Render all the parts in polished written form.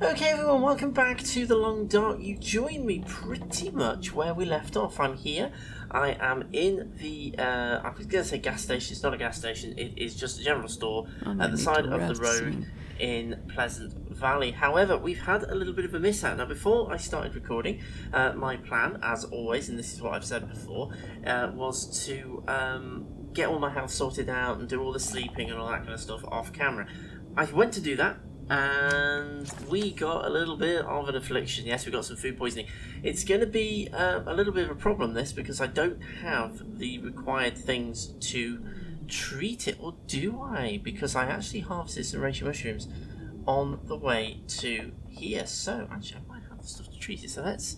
Okay everyone, welcome back to The Long Dark. You joined me pretty much where we left off. I'm here. I am in the, I was going to say gas station. It's not a gas station. It is just a general store at the side of the road in Pleasant Valley. However, we've had a little bit of a mishap. Now, before I started recording, my plan, as always, and this is what I've said before, was to get all my health sorted out and do all the sleeping and all that kind of stuff off camera. I went to do that, and we got a little bit of an affliction. Yes, we got some food poisoning. It's going to be a little bit of a problem, this, because I don't have the required things to treat it. Or do I? Because I actually harvested some reishi mushrooms on the way to here. So, actually, I might have the stuff to treat it. So let's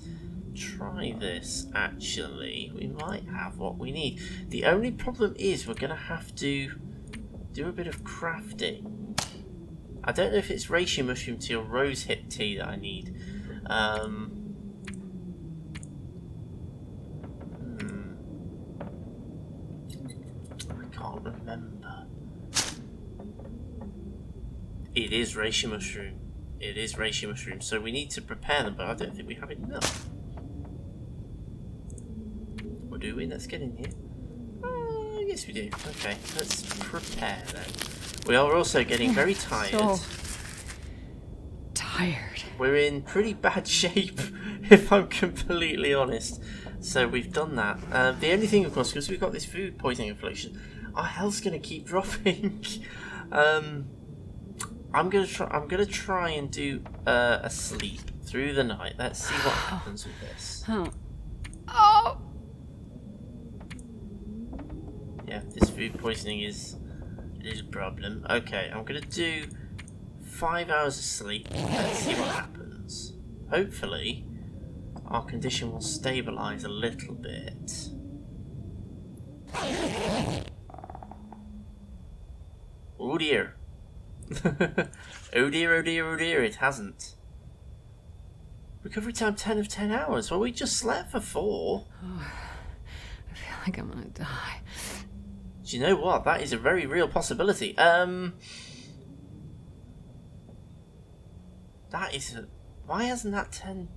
try this, actually. We might have what we need. The only problem is we're going to have to do a bit of crafting. I don't know if it's reishi mushroom tea or rosehip tea that I need. I can't remember. It is reishi mushroom. It is reishi mushroom. So we need to prepare them, but I don't think we have enough. Or do we? Let's get in here. Yes, we do. Okay, let's prepare then. We are also getting very tired. So tired. We're in pretty bad shape, if I'm completely honest. So we've done that. The only thing, of course, because we've got this food poisoning affliction, our health's going to keep dropping. I'm gonna try and do a sleep through the night. Let's see what happens with this. Oh. Yeah, this food poisoning is a problem. Okay, I'm gonna do 5 hours of sleep. Let's see what happens. Hopefully, our condition will stabilise a little bit. Oh dear. Oh dear, oh dear, oh dear, it hasn't. Recovery time 10 of 10 hours. Well, we just slept for 4. I feel like I'm gonna die. Do you know what? That is a very real possibility. That is a... Why hasn't that 10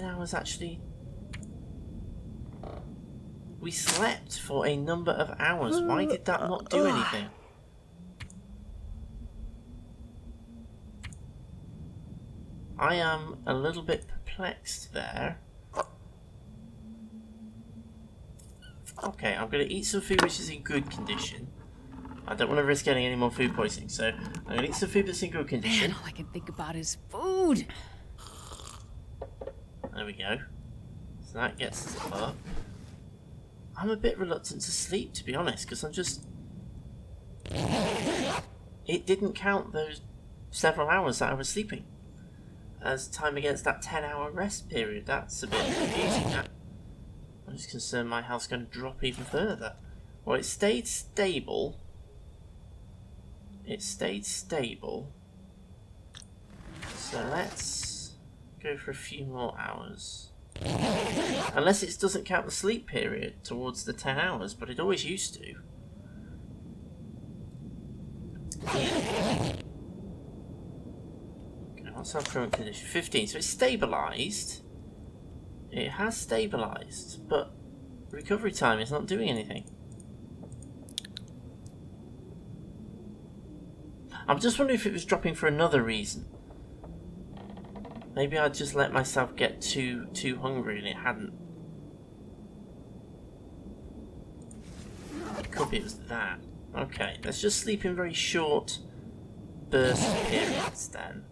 hours actually... We slept for a number of hours. Why did that not do anything? I am a little bit perplexed there. Okay, I'm going to eat some food which is in good condition. I don't want to risk getting any more food poisoning, so I'm going to eat some food that's in good condition. Man, all I can think about is food. There we go. So that gets us up. I'm a bit reluctant to sleep, to be honest, because I'm just... It didn't count those several hours that I was sleeping as time against that 10-hour rest period. That's a bit confusing, that. I'm just concerned my health's going to drop even further. Well, it stayed stable. It stayed stable. So let's go for a few more hours. Unless it doesn't count the sleep period towards the 10 hours, but it always used to. Okay, what's our current condition? 15, so it's stabilised. It has stabilised, but recovery time is not doing anything. I'm just wondering if it was dropping for another reason. Maybe I just let myself get too hungry and it hadn't. It could be it was that. Okay, let's just sleep in very short burst periods then.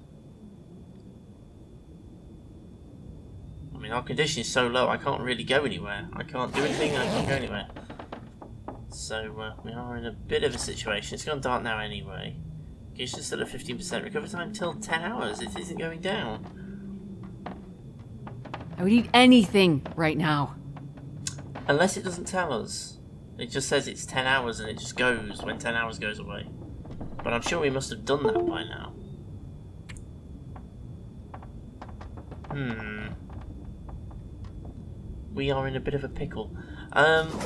I mean, our condition is so low, I can't really go anywhere. I can't do anything, I can't go anywhere. So, we are in a bit of a situation. It's gone dark now anyway. Condition's still at 15%. Recovery time till 10 hours. It isn't going down. I would eat anything right now. Unless it doesn't tell us. It just says it's 10 hours and it just goes when 10 hours goes away. But I'm sure we must have done that by now. We are in a bit of a pickle.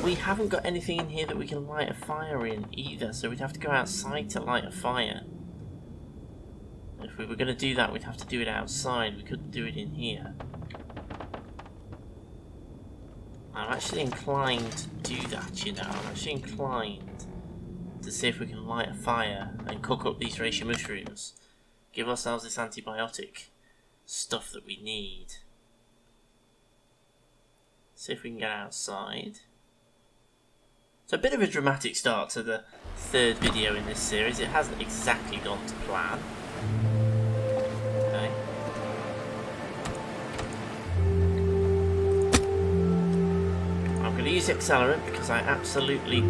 We haven't got anything in here that we can light a fire in either, so we'd have to go outside to light a fire. If we were going to do that, we'd have to do it outside. We couldn't do it in here. I'm actually inclined to do that, you know. I'm actually inclined to see if we can light a fire and cook up these reishi mushrooms. Give ourselves this antibiotic stuff that we need. See if we can get outside. It's a bit of a dramatic start to the third video in this series. It hasn't exactly gone to plan. Okay. I'm going to use the accelerant because I absolutely,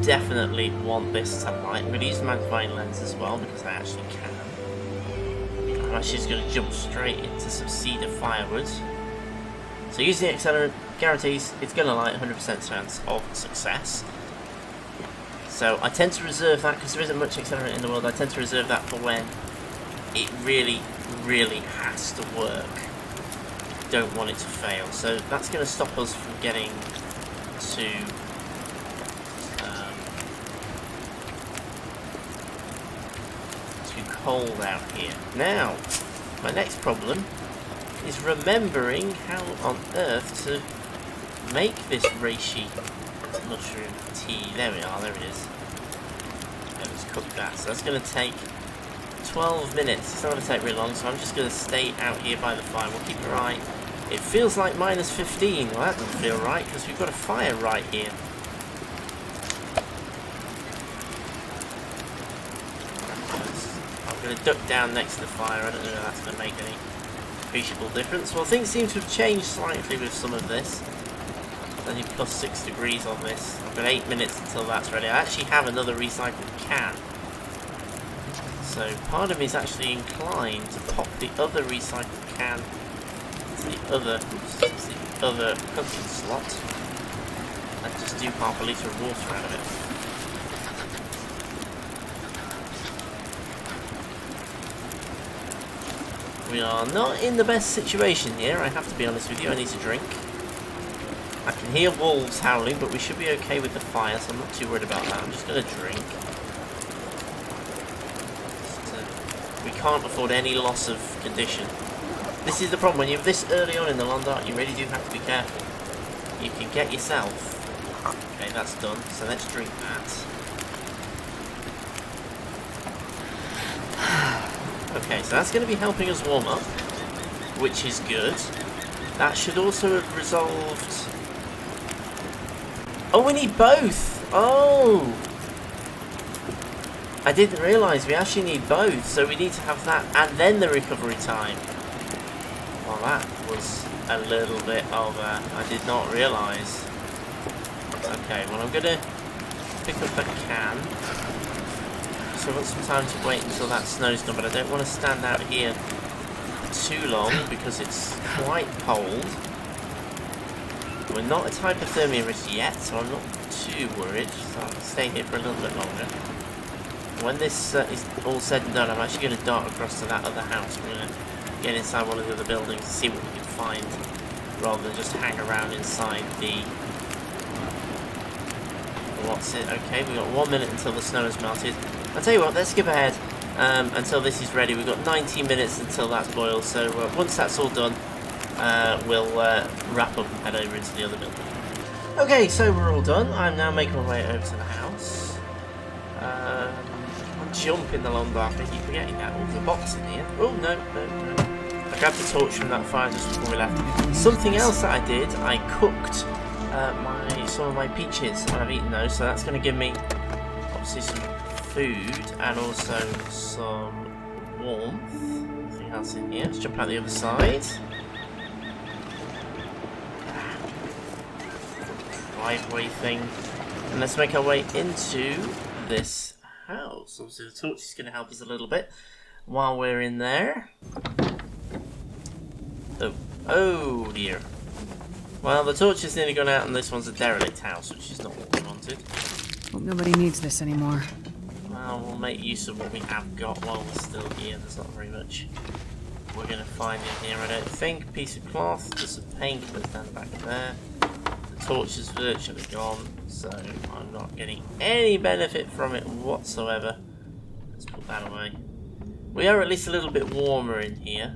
definitely want this to light. I'm going to use the magnifying lens as well because I actually can. I'm actually just going to jump straight into some cedar firewood. So using the accelerant guarantees it's going to light 100% chance of success. So I tend to reserve that because there isn't much accelerant in the world. I tend to reserve that for when it really, really has to work. Don't want it to fail. So that's going to stop us from getting to too cold out here. Now, my next problem is remembering how on earth to make this reishi mushroom tea. There we are, there it is. Let's cook that. So that's going to take 12 minutes. It's not going to take really long, so I'm just going to stay out here by the fire. We'll keep an eye. It feels like minus 15. Well, that doesn't feel right because we've got a fire right here. I'm going to duck down next to the fire. I don't know if that's going to make any appreciable difference. Well, things seem to have changed slightly with some of this. Only plus 6 degrees on this. I've got 8 minutes until that's ready. I actually have another recycled can. So part of me is actually inclined to pop the other recycled can to the other cooking slot and just do half a litre of water out of it. We are not in the best situation here, I have to be honest with you. I need to drink. I can hear wolves howling, but we should be okay with the fire, so I'm not too worried about that. I'm just going to drink. We can't afford any loss of condition. This is the problem, when you're this early on in the long dark, you really do have to be careful. You can get yourself... Okay, that's done, so let's drink that. Okay, so that's going to be helping us warm up, which is good. That should also have resolved... Oh, we need both! Oh! I didn't realise we actually need both, so we need to have that and then the recovery time. Well, that was a little bit of a... I did not realise. Okay, well I'm going to pick up that can. So I want some time to wait until that snow's done, but I don't want to stand out here too long because it's quite cold. We're not at hypothermia risk yet, so I'm not too worried. So I'll stay here for a little bit longer. When this is all said and done, I'm actually going to dart across to that other house. We're going to get inside one of the other buildings and see what we can find, rather than just hang around inside the... What's it? Okay, we've got 1 minute until the snow has melted. I'll tell you what, let's skip ahead until this is ready. We've got 19 minutes until that's boiled, so once that's all done, we'll wrap up and head over into the other building. Okay, so we're all done. I'm now making my way over to the house. I'll jump in the long dark. I keep forgetting that. Oh, there's a box in here. Oh, no. I grabbed the torch from that fire just before we left. Something else that I did, I cooked some of my peaches, and I've eaten those, so that's going to give me obviously some food and also some warmth. Nothing else in here. Let's jump out the other side. Driveway thing, and let's make our way into this house. Obviously the torch is going to help us a little bit while we're in there. Oh dear. Well, the torch has nearly gone out and this one's a derelict house, which is not what we wanted. Hope nobody needs this anymore. Well, we'll make use of what we have got while we're still here. There's not very much we're going to find in here, I don't think. Piece of cloth, there's some painkillers down the back there. The torch is virtually gone, so I'm not getting any benefit from it whatsoever. Let's put that away. We are at least a little bit warmer in here.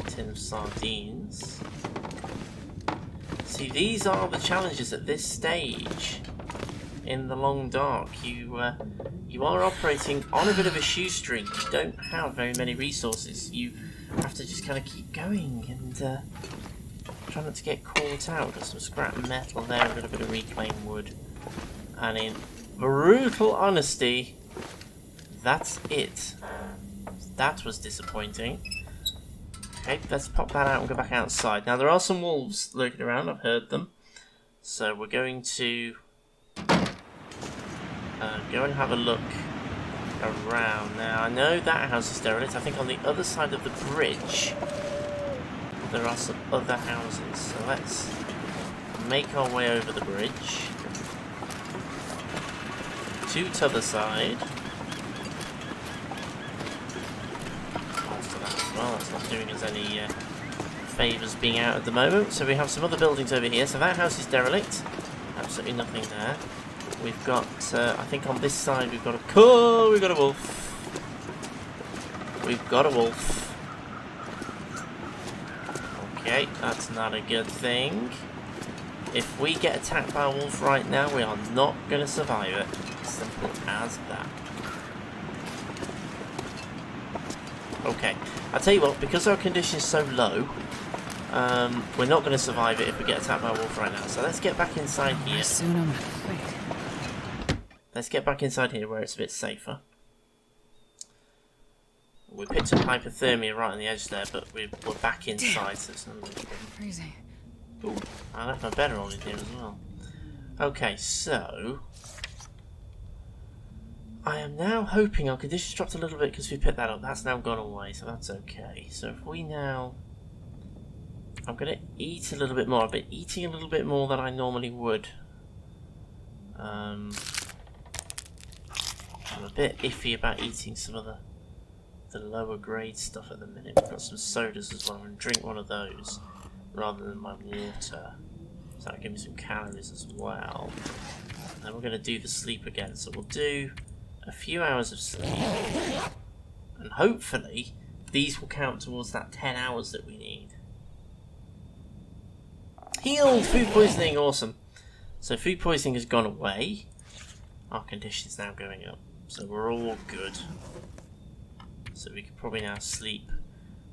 Tin of sardines. See, these are the challenges at this stage in the long dark. You are operating on a bit of a shoestring. You don't have very many resources. You have to just kind of keep going and try not to get caught out. Got some scrap metal there, a little bit of reclaimed wood, and in brutal honesty, that's it. That was disappointing. Okay, let's pop that out and go back outside. Now there are some wolves lurking around, I've heard them. So we're going to go and have a look around. Now I know that house is derelict. I think on the other side of the bridge there are some other houses. So let's make our way over the bridge to t'other side. Well, that's not doing us any favours being out at the moment. So we have some other buildings over here. So that house is derelict. Absolutely nothing there. We've got, I think on this side we've got a we've got a wolf. We've got a wolf. Okay, that's not a good thing. If we get attacked by a wolf right now, we are not going to survive it. Simple as that. Okay, I'll tell you what, because our condition is so low, we're not going to survive it if we get attacked by a wolf right now. So let's get back inside here. Let's get back inside here where it's a bit safer. We picked up hypothermia right on the edge there, but we're back inside, so it's not really Freezing. Ooh, I left my bed on in here as well. Okay, so I am now hoping our conditions dropped a little bit because we picked that up. That's now gone away, so that's okay. So if we now... I'm going to eat a little bit more. I've been eating a little bit more than I normally would. I'm a bit iffy about eating some of the lower grade stuff at the minute. We've got some sodas as well. I'm going to drink one of those rather than my water. So that'll give me some calories as well. And then we're going to do the sleep again. So we'll do a few hours of sleep. And hopefully these will count towards that 10 hours that we need. Healed! Food poisoning! Awesome. So food poisoning has gone away. Our condition's now going up. So we're all good. So we could probably now sleep.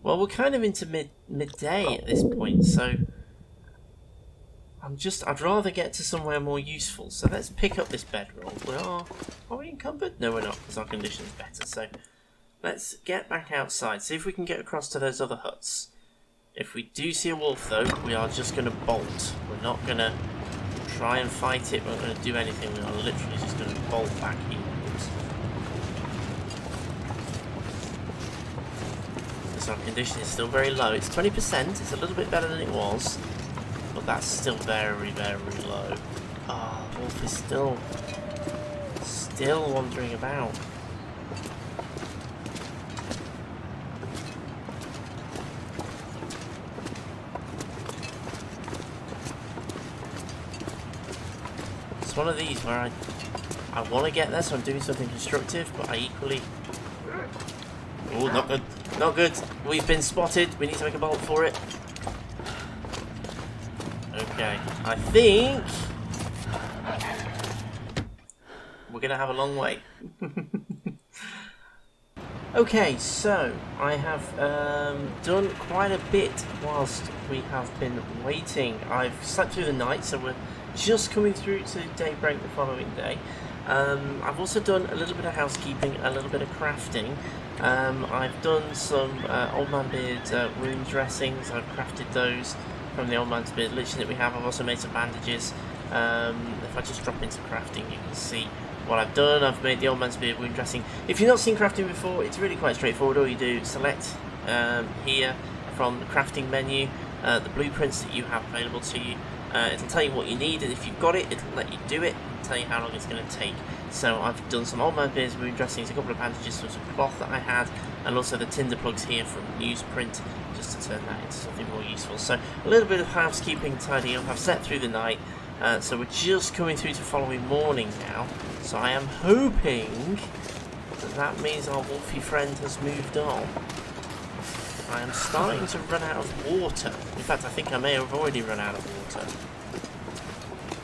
Well, we're kind of into midday at this point, so I'd rather get to somewhere more useful. So let's pick up this bedroll. Are we encumbered? No, we're not, because our condition's better. So let's get back outside, see if we can get across to those other huts. If we do see a wolf, though, we are just going to bolt. We're not going to try and fight it. We're not going to do anything. We are literally just going to bolt back inwards. So our condition is still very low. It's 20%. It's a little bit better than it was. But that's still very, very low. Ah, oh, wolf is still wandering about. It's one of these where I want to get there, so I'm doing something constructive, but I equally... Oh, not good. Not good. We've been spotted. We need to make a bolt for it. Okay. I think we're going to have a long wait. Okay, so I have done quite a bit whilst we have been waiting. I've slept through the night, so we're just coming through to daybreak the following day. I've also done a little bit of housekeeping, a little bit of crafting. I've done some Old Man Beard wound dressings. I've crafted those from the Old Man's Beard lichen that we have. I've also made some bandages. If I just drop into crafting, you can see what I've done. I've made the Old Man's Beard wound dressing. If you've not seen crafting before, it's really quite straightforward. All you do, select here from the crafting menu the blueprints that you have available to you. It'll tell you what you need, and if you've got it, it'll let you do it and tell you how long it's going to take. So I've done some Old Man Beard's wound dressings, a couple of bandages, some cloth that I had, and also the tinder plugs here from newsprint, just to turn that into something more useful. So a little bit of housekeeping, tidying up. I've slept through the night, so we're just coming through to following morning now. So I am hoping that that means our wolfy friend has moved on. I am starting to run out of water. In fact, I think I may have already run out of water.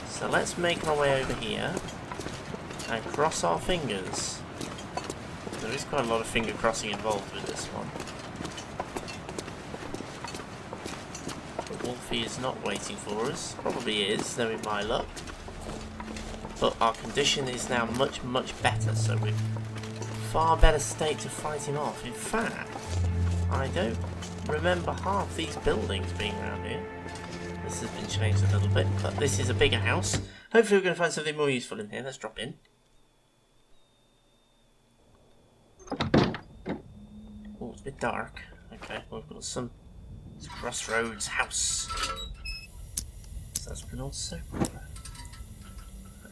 So let's make our way over here and cross our fingers. There is quite a lot of finger crossing involved with this one. But Wolfie is not waiting for us. Probably is, knowing my luck. But our condition is now much, much better, so we're in far better state to fight him off. In fact, I don't remember half these buildings being around here. This has been changed a little bit, but this is a bigger house. Hopefully we're going to find something more useful in here. Let's drop in. Oh, it's a bit dark. Okay, we've got some crossroads house. So that's an old soap opera.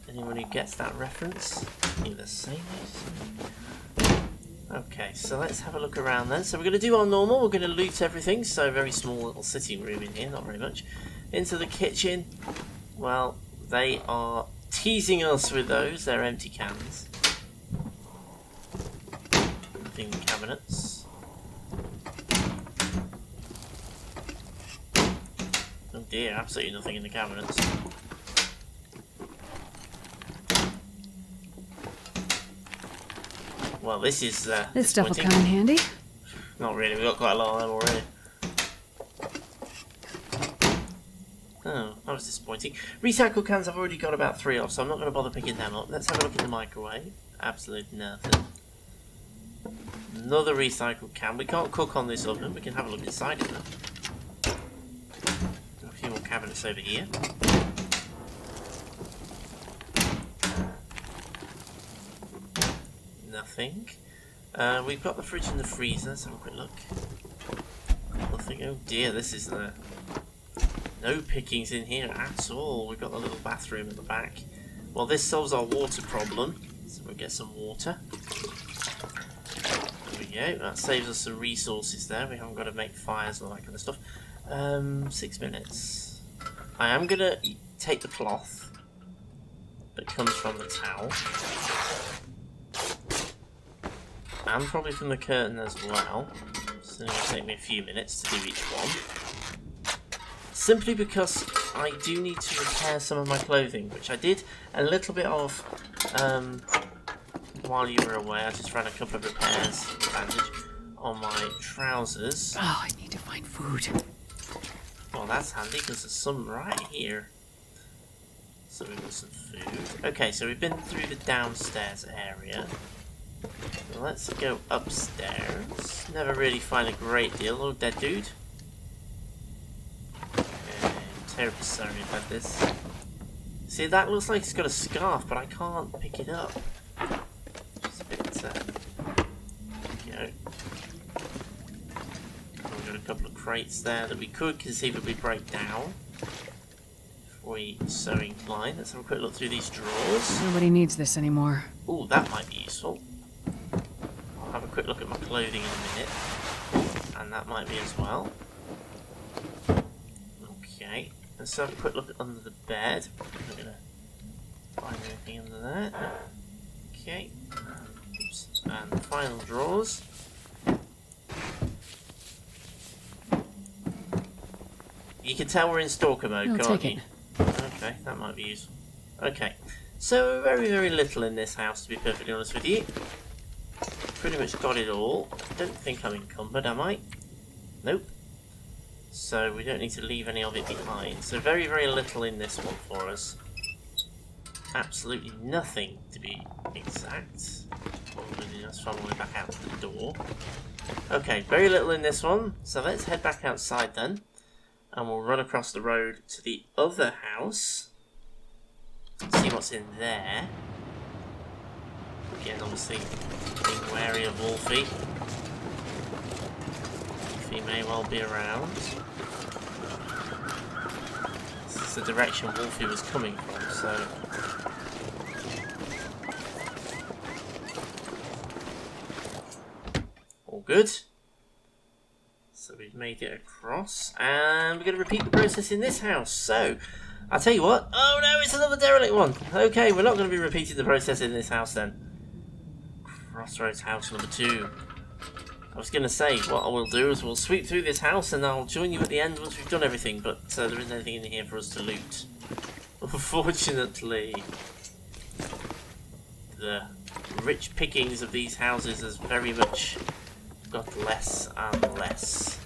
Anyone who gets that reference, either say this. Okay, so let's have a look around then. So we're going to do our normal. We're going to loot everything. So very small little sitting room in here, not very much. Into the kitchen. Well, they are teasing us with those. They're empty cans. Nothing in the cabinets. Oh dear, absolutely nothing in the cabinets. Well, this is this stuff will come in handy. Not really, we've got quite a lot of them already. Oh, that was disappointing. Recycle cans I've already got about 3 of, so I'm not going to bother picking them up. Let's have a look in the microwave. Absolutely nothing. Another recycled can. We can't cook on this oven. We can have a look inside it though. A few more cabinets over here. Nothing. We've got the fridge and the freezer. Let's have a quick look. Nothing. Oh dear, this is no pickings in here at all. We've got the little bathroom at the back. Well, this solves our water problem. So we'll get some water. There we go. That saves us some resources there. We haven't got to make fires and all that kind of stuff. 6 minutes. I am going to take the cloth that comes from the towel. And probably from the curtain as well. So it's going to take me a few minutes to do each one. Simply because I do need to repair some of my clothing, which I did a little bit of while you were away. I just ran a couple of repairs, bandage, on my trousers. Oh, I need to find food. Well, that's handy because there's some right here. So we've got some food. Okay, so we've been through the downstairs area. So let's go upstairs. Never really find a great deal. Little dead dude. Okay, terribly sorry about this. See, that looks like it's got a scarf, but I can't pick it up. Just a bit, there we go. We've got a couple of crates there that we could conceivably break down. If we so inclined. Let's have a quick look through these drawers. Nobody needs this anymore. Ooh, that might be useful. I'll have a quick look at my clothing in a minute. And that might be as well. Okay. Let's have a quick look at under the bed. I'm not going to find anything under there. No. Okay. Oops. And the final drawers. You can tell we're in stalker mode, can't you? Okay, that might be useful. Okay. So, very, very little in this house, to be perfectly honest with you. Pretty much got it all. I don't think I'm encumbered, am I? Nope. So we don't need to leave any of it behind. So very, very little in this one for us. Absolutely nothing, to be exact. Probably let's find my way back out to the door. Okay, very little in this one. So let's head back outside then. And we'll run across the road to the other house. See what's in there. Again, obviously, being wary of Wolfie. Wolfie may well be around. This is the direction Wolfie was coming from, so... all good. So we've made it across, and we're going to repeat the process in this house. So, I'll tell you what. Oh no, it's another derelict one. Okay, we're not going to be repeating the process in this house then. Crossroads house number 2. I was going to say, what I will do is we'll sweep through this house and I'll join you at the end once we've done everything, but there isn't anything in here for us to loot. Unfortunately, the rich pickings of these houses has very much got less and less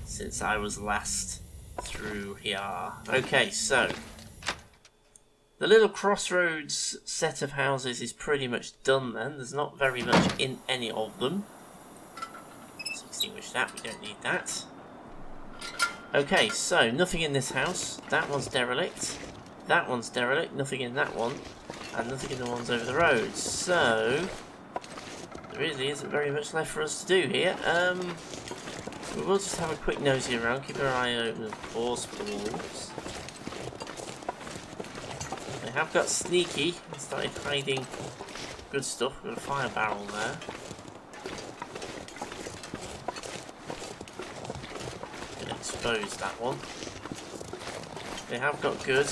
since I was last through here. Okay, so the little crossroads set of houses is pretty much done then. There's not very much in any of them. Let's extinguish that, we don't need that. Okay, so nothing in this house. That one's derelict. That one's derelict, nothing in that one. And nothing in the ones over the road. So there really isn't very much left for us to do here. We will just have a quick nosy around, keep our eye open of course for the wolves. They have got sneaky and started hiding good stuff. We've got a fire barrel there. Gonna expose that one. They have got good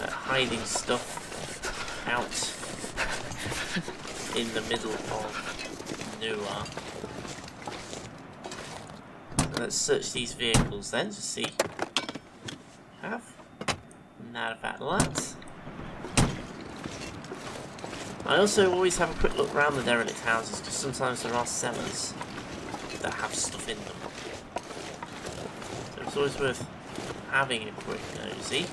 at hiding stuff out in the middle of nowhere. Let's search these vehicles then to see. Have not about that. I also always have a quick look around the derelict houses because sometimes there are cellars that have stuff in them. So it's always worth having a quick nosy.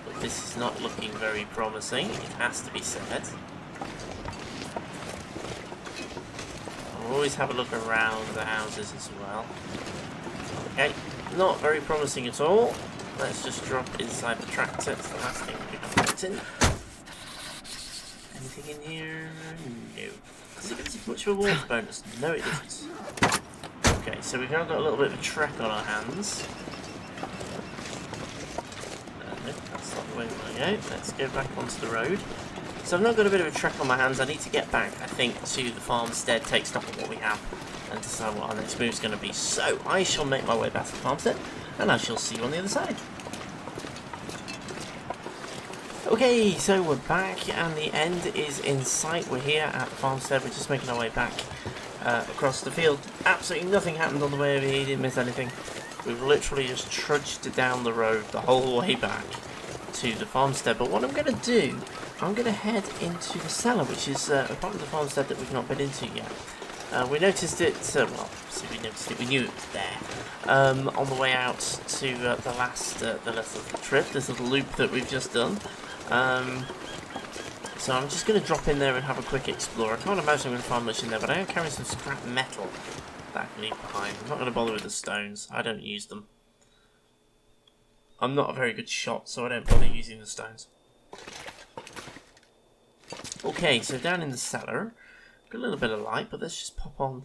But this is not looking very promising, it has to be said. I'll always have a look around the houses as well. Okay, not very promising at all. Let's just drop inside the tractor. It's the last thing we can put in. Anything in here? No. Does it give us much of a wolf bonus? No, it doesn't. Okay, so we've now got a little bit of a trek on our hands. No, that's not the way we want to go. Let's go back onto the road. So I've now got a bit of a trek on my hands. I need to get back, I think, to the farmstead, take stock of what we have, and decide what our next move is going to be. So I shall make my way back to the farmstead, and I shall see you on the other side. Okay, so we're back, and the end is in sight. We're here at the farmstead. We're just making our way back across the field. Absolutely nothing happened on the way over here. Didn't miss anything. We've literally just trudged down the road the whole way back to the farmstead. But what I'm going to do, I'm going to head into the cellar, which is a part of the farmstead that we've not been into yet. We noticed it, well, see, we noticed it, we knew it was there, on the way out to the last little trip, this little loop that we've just done. So I'm just going to drop in there and have a quick explore. I can't imagine I'm going to find much in there, but I am carrying some scrap metal that I can leave behind. I'm not going to bother with the stones, I don't use them. I'm not a very good shot, so I don't bother using the stones. Okay, so down in the cellar, got a little bit of light, but let's just pop on,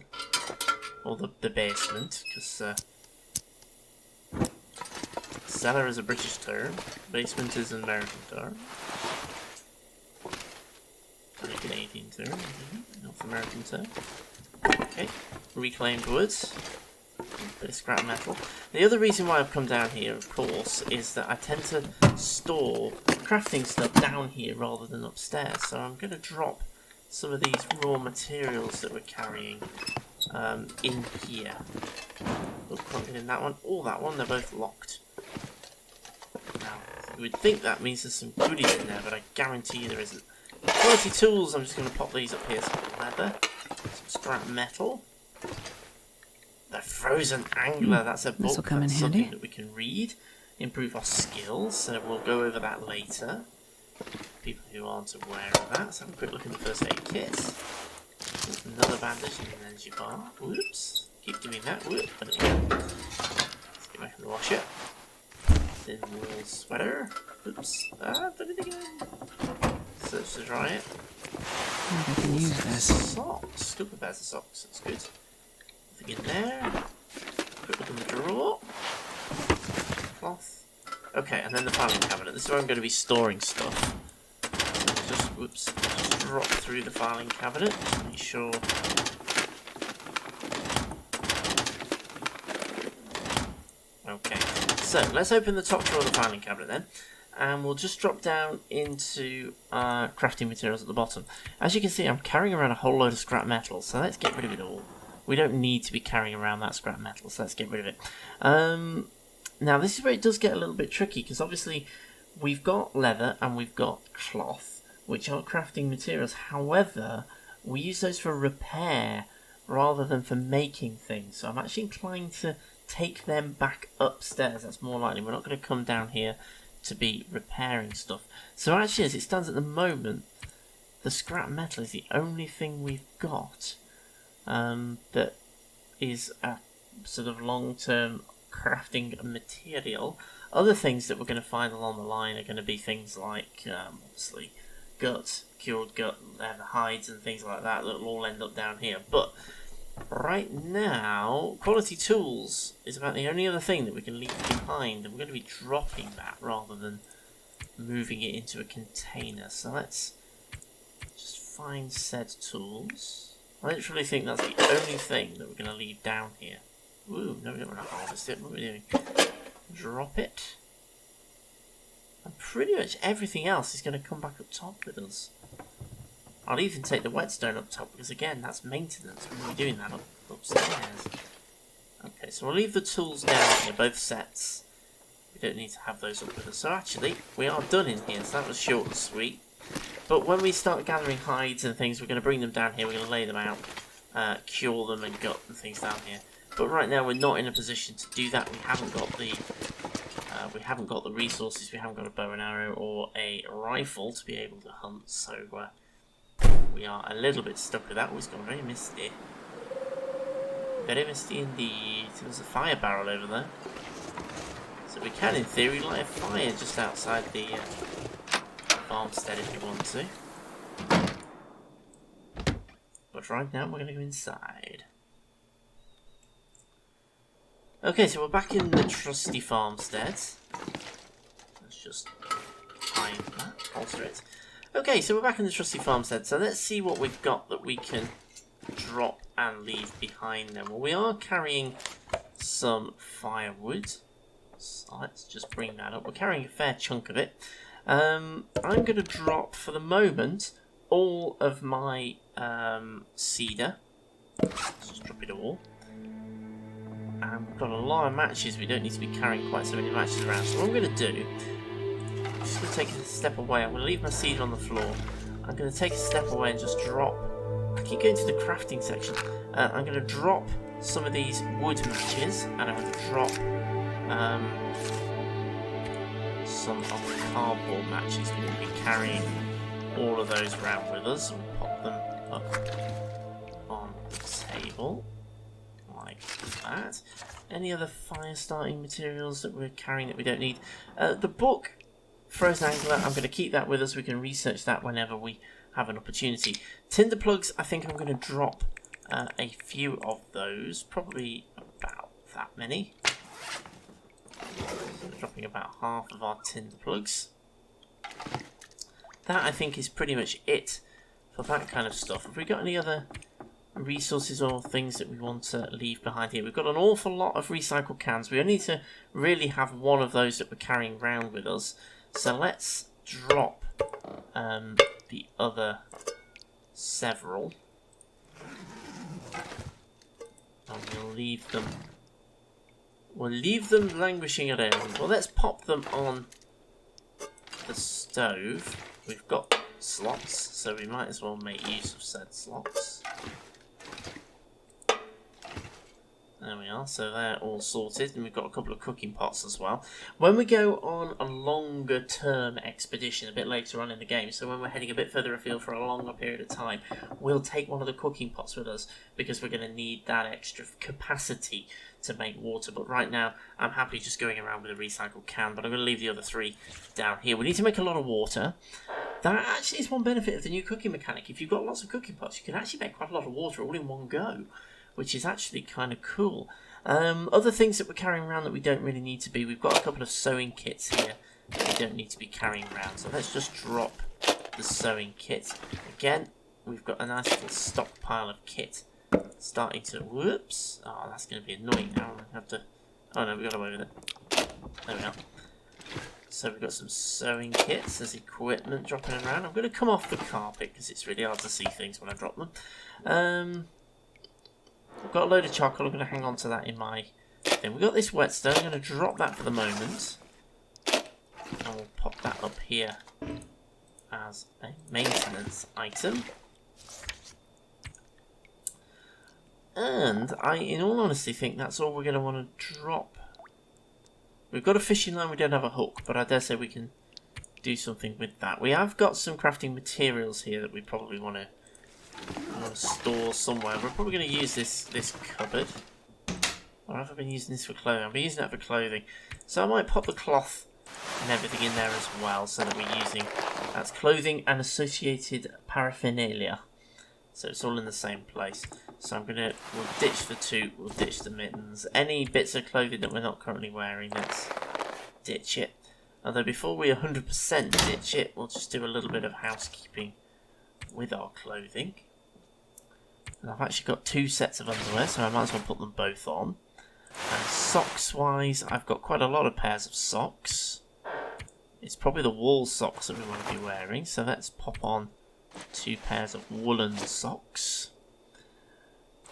or the basement, because cellar is a British term, basement is an American term, and a Canadian term, North American term. Okay, reclaimed woods, a bit of scrap metal. The other reason why I've come down here, of course, is that I tend to store crafting stuff down here rather than upstairs, so I'm going to drop some of these raw materials that we're carrying in here. Oh, can't get in that one or that one, they're both locked. Now, you would think that means there's some goodies in there, but I guarantee you there isn't. Quality tools, I'm just going to pop these up here. Some leather, some scrap metal. The frozen angler, that's a book, that's something that we can read, improve our skills, so we'll go over that later. People who aren't aware of that, let's have a quick look in the first aid kit. There's another bandage and an energy bar. Whoops, keep doing that. Whoop, there we go. Let's get back and wash it. Thin wool sweater. Oops, did it again. Search to dry it. I can use this. Socks, couple pairs of socks, that's good. Nothing in there. Quick look in the drawer. Cloth. Okay, and then the filing cabinet. This is where I'm going to be storing stuff. So just, whoops, just drop through the filing cabinet. Just make sure. Okay, so let's open the top drawer of the filing cabinet then. and we'll just drop down into crafting materials at the bottom. As you can see, I'm carrying around a whole load of scrap metal, so let's get rid of it all. We don't need to be carrying around that scrap metal, so let's get rid of it. Now, this is where it does get a little bit tricky, because obviously we've got leather and we've got cloth, which are crafting materials. However, we use those for repair rather than for making things. So I'm actually inclined to take them back upstairs. That's more likely. We're not going to come down here to be repairing stuff. So actually, as it stands at the moment, the scrap metal is the only thing we've got that is a sort of long-term crafting material. Other things that we're going to find along the line are going to be things like, obviously, gut, cured gut, leather hides and things like that will all end up down here. But right now, quality tools is about the only other thing that we can leave behind, and we're going to be dropping that rather than moving it into a container. So let's just find said tools. I literally think that's the only thing that we're going to leave down here. Ooh, no, we don't want to harvest it. What are we doing? Drop it. And pretty much everything else is going to come back up top with us. I'll even take the whetstone up top, because again, that's maintenance. We're going to be doing that upstairs. Okay, so we'll leave the tools down here, both sets. We don't need to have those up with us. So actually, we are done in here, so that was short and sweet. But when we start gathering hides and things, we're going to bring them down here, we're going to lay them out, cure them and gut and things down here. But right now we're not in a position to do that. We haven't got the resources. We haven't got a bow and arrow or a rifle to be able to hunt. So we are a little bit stuck with that. Oh, it's gone very misty. Very misty indeed. There's a fire barrel over there. So we can, in theory, light a fire just outside the farmstead if you want to. But right now we're going to go inside. Okay, so we're back in the trusty farmstead. Let's just hide that, alter it. Okay, so we're back in the trusty farmstead, so let's see what we've got that we can drop and leave behind them. Well, we are carrying some firewood, so let's just bring that up. We're carrying a fair chunk of it. I'm going to drop, for the moment, all of my cedar. Let's just drop it all. And we've got a lot of matches. We don't need to be carrying quite so many matches around. So what I'm going to do, I'm just going to take a step away. I'm going to leave my cedar on the floor. I'm going to take a step away and just drop. I keep going to the crafting section. I'm going to drop some of these wood matches, and I'm going to drop some of the cardboard matches. We're going to be carrying all of those around with us. We'll pop them up on the table. Like that. Any other fire starting materials that we're carrying that we don't need? The book, Frozen Angler, I'm going to keep that with us. We can research that whenever we have an opportunity. Tinder plugs, I think I'm going to drop a few of those. Probably about that many. So dropping about half of our tinder plugs. That, I think, is pretty much it for that kind of stuff. Have we got any other resources or things that we want to leave behind here? We've got an awful lot of recycled cans. We only need to really have one of those that we're carrying around with us. So let's drop the other several. And we'll leave them. We'll leave them languishing around. Well, let's pop them on the stove. We've got slots, so we might as well make use of said slots. There we are, so they're all sorted, and we've got a couple of cooking pots as well. When we go on a longer term expedition a bit later on in the game, so when we're heading a bit further afield for a longer period of time, we'll take one of the cooking pots with us, because we're going to need that extra capacity to make water. But right now, I'm happy just going around with a recycled can, but I'm going to leave the other three down here. We need to make a lot of water. That actually is one benefit of the new cooking mechanic. If you've got lots of cooking pots, you can actually make quite a lot of water all in one go, which is actually kind of cool. Other things that we're carrying around that we don't really need to be, we've got a couple of sewing kits here that we don't need to be carrying around. So let's just drop the sewing kit. Again, we've got a nice little stockpile of kit starting to... Whoops! Oh, that's going to be annoying now. I have to... Oh no, we got away with it. There we are. So we've got some sewing kits. There's equipment dropping around. I'm going to come off the carpet because it's really hard to see things when I drop them. I've got a load of charcoal. I'm going to hang on to that in my thing. We've got this whetstone. I'm going to drop that for the moment. And we'll pop that up here as a maintenance item. And I, in all honesty, think that's all we're going to want to drop. We've got a fishing line, we don't have a hook, but I dare say we can do something with that. We have got some crafting materials here that we probably want to store somewhere. We're probably going to use this cupboard. Or have I been using this for clothing? I've been using that for clothing. So I might pop the cloth and everything in there as well, so that we're using, that's clothing and associated paraphernalia. So it's all in the same place. So we'll ditch the toque, we'll ditch the mittens. Any bits of clothing that we're not currently wearing, let's ditch it. Although before we 100% ditch it, we'll just do a little bit of housekeeping with our clothing. And I've actually got 2 sets of underwear, so I might as well put them both on. And socks wise, I've got quite a lot of pairs of socks. It's probably the wool socks that we want to be wearing, so let's pop on 2 pairs of woolen socks.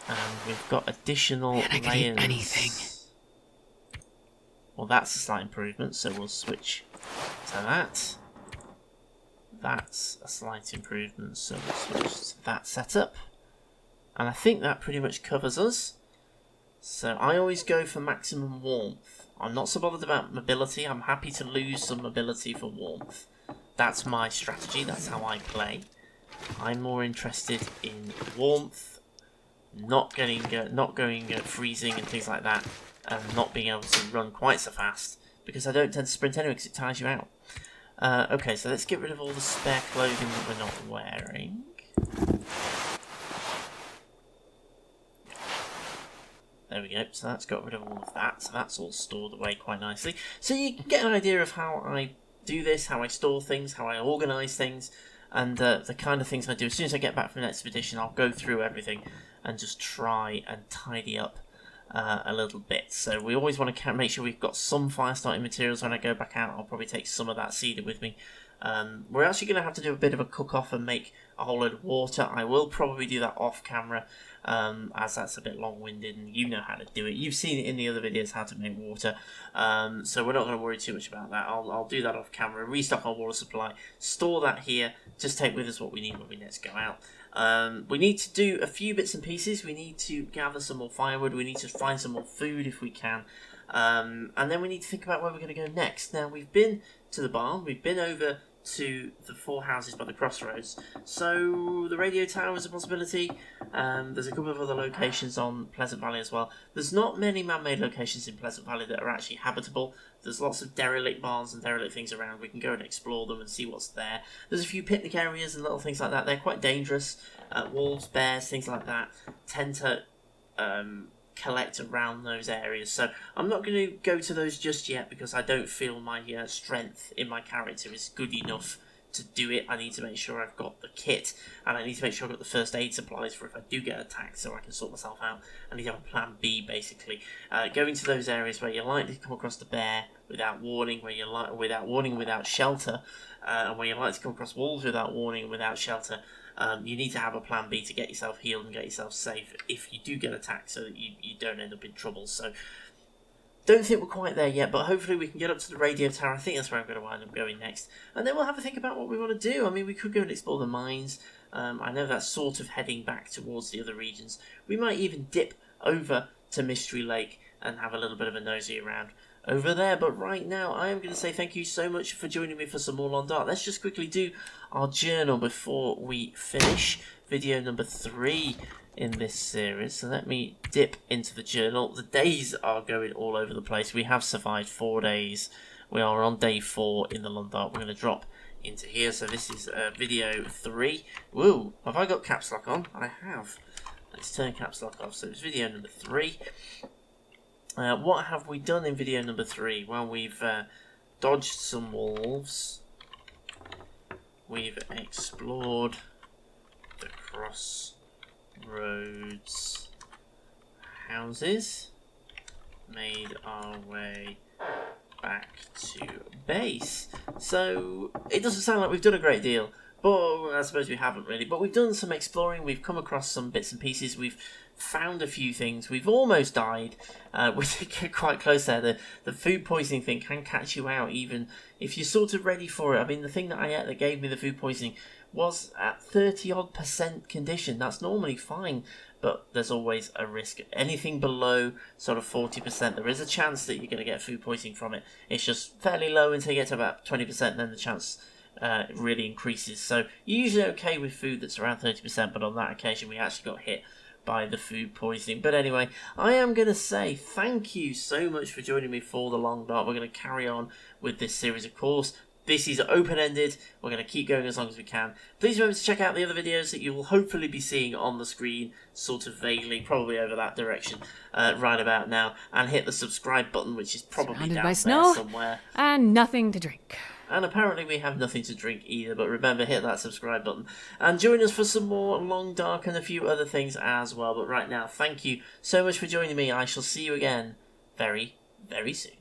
And we've got additional layers. Anything. Well, that's a slight improvement, so we'll switch to that. That's a slight improvement, so we'll switch to that setup. And I think that pretty much covers us. So I always go for maximum warmth. I'm not so bothered about mobility. I'm happy to lose some mobility for warmth. That's my strategy. That's how I play. I'm more interested in warmth, not going freezing and things like that, and not being able to run quite so fast, because I don't tend to sprint anyway because it tires you out. Okay, so let's get rid of all the spare clothing that we're not wearing. There we go, so that's got rid of all of that, so that's all stored away quite nicely. So you can get an idea of how I do this, how I store things, how I organise things, and the kind of things I do. As soon as I get back from an expedition, I'll go through everything and just try and tidy up a little bit. So we always want to make sure we've got some fire starting materials when I go back out. I'll probably take some of that cedar with me. We're actually going to have to do a bit of a cook-off and make a whole load of water. I will probably do that off camera, as that's a bit long-winded, and you know how to do it. You've seen it in the other videos how to make water, so we're not going to worry too much about that. I'll do that off camera, restock our water supply, store that here, just take with us what we need when we next go out. We need to do a few bits and pieces. We need to gather some more firewood, we need to find some more food if we can, and then we need to think about where we're going to go next. Now, we've been to the barn, we've been over to the 4 houses by the crossroads, so the radio tower is a possibility. There's a couple of other locations on Pleasant Valley as well. There's not many man-made locations in Pleasant Valley that are actually habitable. There's lots of derelict barns and derelict things around. We can go and explore them and see what's there. There's a few picnic areas and little things like that. They're quite dangerous. Wolves, bears, things like that tend to collect around those areas, so I'm not going to go to those just yet because I don't feel my strength in my character is good enough to do it. I need to make sure I've got the kit, and I need to make sure I've got the first aid supplies for if I do get attacked, so I can sort myself out. I need to have a plan B, basically. Going to those areas where you're likely to come across the bear without warning, where you're without warning, without shelter, and where you're likely to come across wolves without warning, without shelter. You need to have a plan B to get yourself healed and get yourself safe if you do get attacked, so that you don't end up in trouble. So, don't think we're quite there yet, but hopefully we can get up to the radio tower. I think that's where I'm going to wind up going next. And then we'll have a think about what we want to do. I mean, we could go and explore the mines. I know that's sort of heading back towards the other regions. We might even dip over to Mystery Lake and have a little bit of a nosy around over there. But right now, I am going to say thank you so much for joining me for some more Long Dark. Let's just quickly do our journal before we finish video number 3 in this series. So let me dip into the journal. The days are going all over the place. We have survived 4 days. We are on day 4 in the Long Dark. We're going to drop into here. So this is video 3. Woo! Have I got caps lock on? I have. Let's turn caps lock off. So it's video number 3. What have we done in video number 3? Well, we've dodged some wolves. We've explored the crossroads houses. Made our way back to base. So it doesn't sound like we've done a great deal, but I suppose we haven't really. But we've done some exploring, we've come across some bits and pieces, we've found a few things, we've almost died. We're quite close there. The food poisoning thing can catch you out even if you're sort of ready for it. I mean, the thing that I ate that gave me the food poisoning was at 30% condition. That's normally fine, but there's always a risk. Anything below sort of 40%, there is a chance that you're going to get food poisoning from it. It's just fairly low until you get to about 20%, and then the chance really increases. So you're usually okay with food that's around 30%, but on that occasion we actually got hit by the food poisoning. But anyway, I am going to say thank you so much for joining me for the long dark. We're going to carry on with this series, of course. This is open-ended. We're going to keep going as long as we can. Please remember to check out the other videos that you will hopefully be seeing on the screen, sort of vaguely, probably over that direction, right about now. And hit the subscribe button, which is probably Surrounded down by there snow somewhere. and nothing to drink. And apparently we have nothing to drink either, but remember, hit that subscribe button. And join us for some more Long Dark and a few other things as well. But right now, thank you so much for joining me. I shall see you again very, very soon.